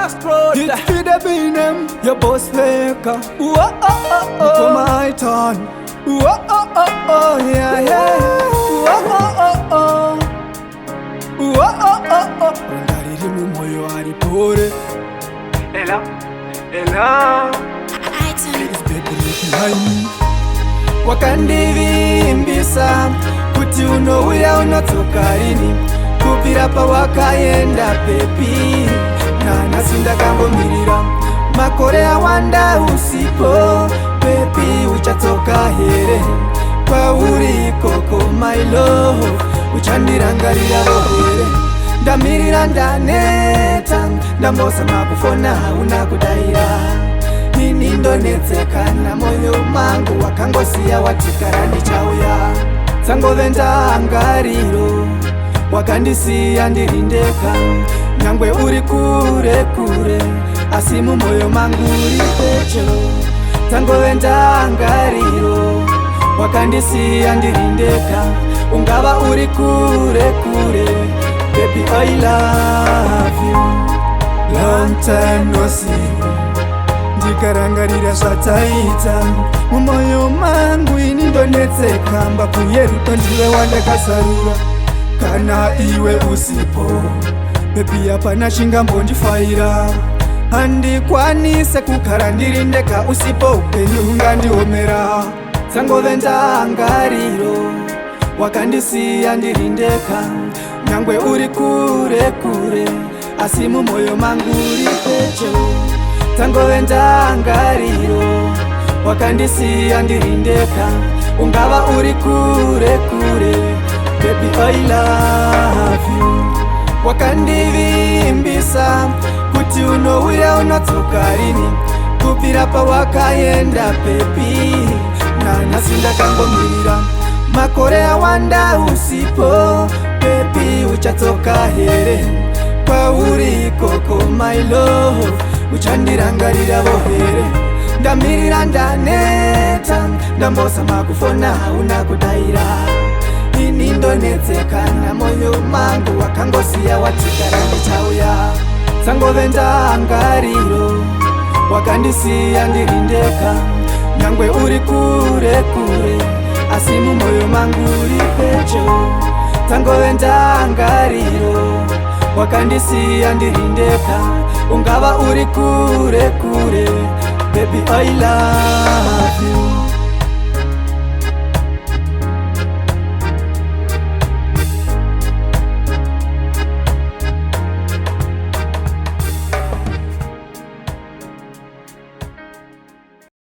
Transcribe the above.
It's for the Benem, your boss maker. Whoa, for my turn. Whoa, yeah, yeah. Whoa, ndariri mumoyo ari pore. Ella. Please baby look like wakandivimbisa kuti unouya unotsoka rini kubvira pawakaenda pepi nanhasi ndakangomirira makore awanda usipo pepi uchatsoka here kwauri ikoko my love uchandirangarirawo here ndamirira ndaneta ndambosama kufona hauna kudaira ini ndonetsekana moyo mangu wakangosiya watikara ndichauya tsangove ndangariro wakandisiya ndirindeka nyangwe uri kure kure asi mumoyo mangu uri pecho tsangove ndangariro wakandisiya ndirindeka ungava uri kure kure baby I love you long time no see ndikarangarira zvataita mumoyo mangu ini ndonetseka mbakuye rudo ndiwe wandakasarura kana iwe usipo bebi hapana chingambondifaira handikwanise kugara ndirindeka usipo upenyu ungandiomera tsangove ndangariro wakandisiya ndirindeka nyangwe uri kure kure asi mumoyo mangu uri pecho tsangove ndangariro wakandisiya ndirindeka ungava uri kure kure baby I love you wakandivimbisa kuti unouya unotsoka rini kubvira pawakaenda pepi nanhasi ndakangomirira makore awanda usipo pepi uchatsoka here kwauri ikoko my love uchandirangarirawo here ndamirira ndaneta ndambosama kufona hauna kudaira ini ndonetsekana moyo mangu wakangosiya watigara ndichauya tsangove ndangariro wakandisiya ndirindeka nyangwe uri kure kure asi mumoyo mangu uri pecho tsangove ndangariro wakandisiya ndirindeka ungava uri kure kure baby I love you